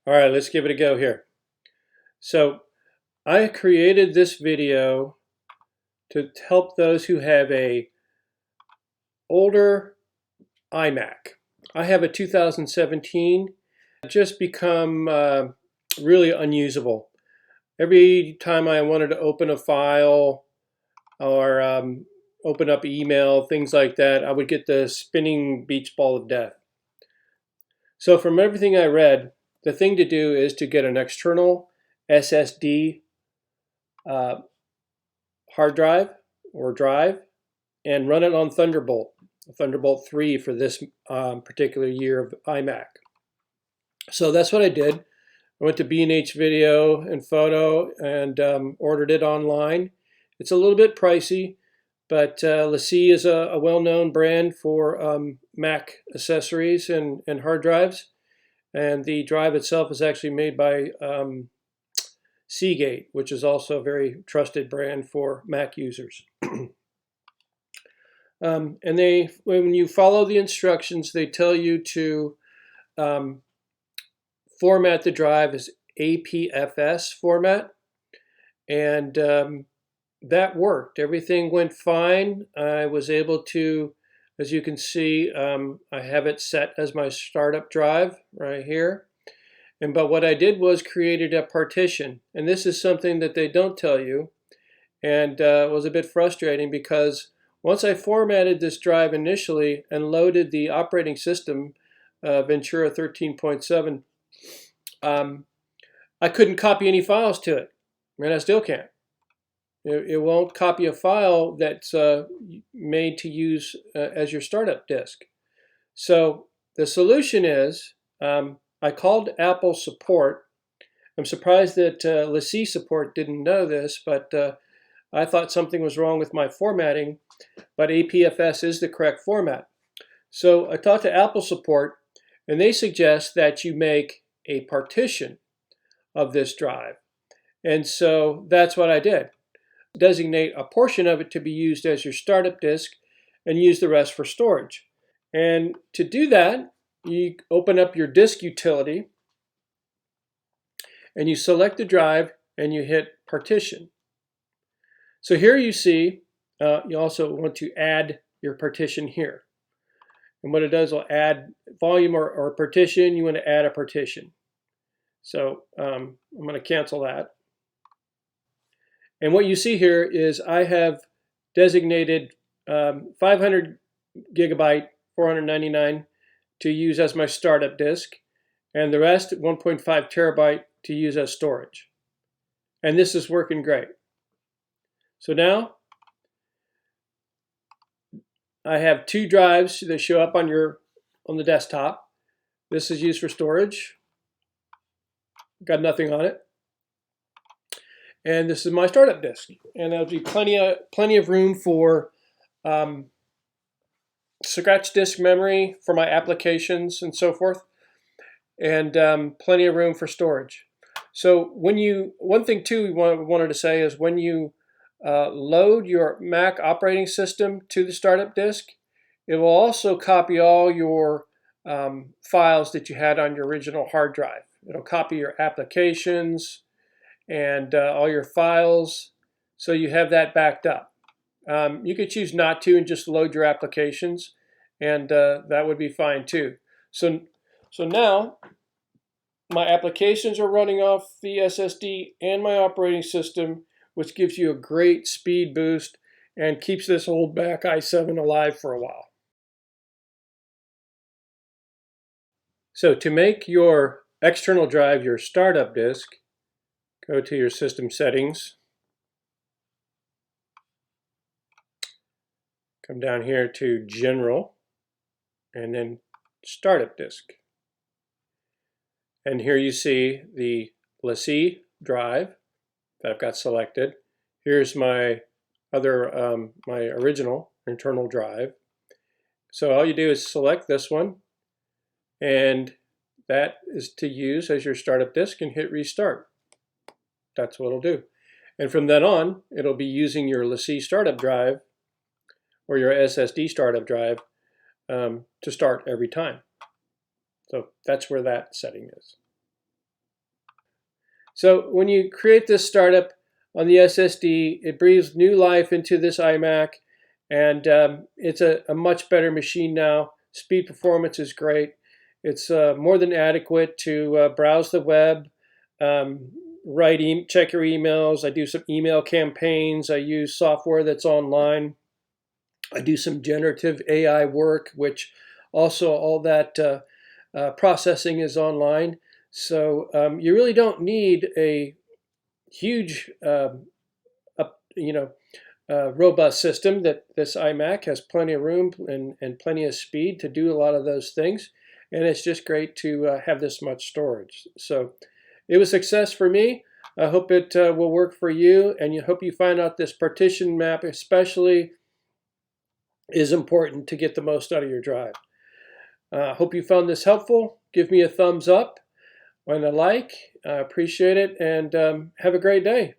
All right, let's give it a go here. So I created this video to help those who have a older iMac. I have a 2017, just become really unusable. Every time I wanted to open a file or open up email, things like that, I would get the spinning beach ball of death. So from everything I read, the thing to do is to get an external SSD hard drive or drive and run it on Thunderbolt, Thunderbolt 3 for this particular year of iMac. So that's what I did. I went to B&H Video and Photo and ordered it online. It's a little bit pricey, but LaCie is a well-known brand for Mac accessories and hard drives. And the drive itself is actually made by Seagate, which is also a very trusted brand for Mac users. And when you follow the instructions, they tell you to format the drive as APFS format. And that worked. Everything went fine. I was able to, as you can see, I have it set as my startup drive right here. But what I did was created a partition. And this is something that they don't tell you. And it was a bit frustrating because once I formatted this drive initially and loaded the operating system, Ventura 13.7, I couldn't copy any files to it. And I still can't. It won't copy a file that's made to use as your startup disk. So the solution is I called Apple support. I'm surprised that LaCie support didn't know this, but I thought something was wrong with my formatting, but APFS is the correct format. So I talked to Apple support, and they suggest that you make a partition of this drive. And so that's what I did. Designate a portion of it to be used as your startup disk and use the rest for storage. And to do that, you open up your disk utility and you select the drive and you hit partition. So here you see, you also want to add your partition here. And what it does will add volume or partition. You want to add a partition. So I'm going to cancel that. And what you see here is I have designated 500 gigabyte, 499 to use as my startup disk, and the rest 1.5 terabyte to use as storage. And this is working great. So now I have two drives that show up on the desktop. This is used for storage. Got nothing on it. And this is my startup disk. And there'll be plenty of room for scratch disk memory for my applications and so forth, and plenty of room for storage. So one thing too we wanted to say is when you load your Mac operating system to the startup disk, it will also copy all your files that you had on your original hard drive. It'll copy your applications and all your files, so you have that backed up. You could choose not to and just load your applications, and that would be fine too. So now my applications are running off the SSD and my operating system, which gives you a great speed boost and keeps this old Mac i7 alive for a while. So to make your external drive your startup disk, go to your system settings. Come down here to General, and then Startup Disk. And here you see the LaCie drive that I've got selected. Here's my other, my original internal drive. So all you do is select this one, and that is to use as your startup disk, and hit Restart. That's what it'll do. And from then on, it'll be using your LaCie startup drive or your SSD startup drive to start every time. So that's where that setting is. So when you create this startup on the SSD, it breathes new life into this iMac, and it's a much better machine now. Speed performance is great. It's more than adequate to browse the web, check your emails. I do some email campaigns. I use software that's online. I do some generative AI work, which also all that processing is online. So you really don't need a huge, robust system. That this iMac has plenty of room and plenty of speed to do a lot of those things. And it's just great to have this much storage. So it was a success for me. I hope it will work for you, and you hope you find out this partition map especially is important to get the most out of your drive. Hope you found this helpful. Give me a thumbs up and a like. I appreciate it, and have a great day.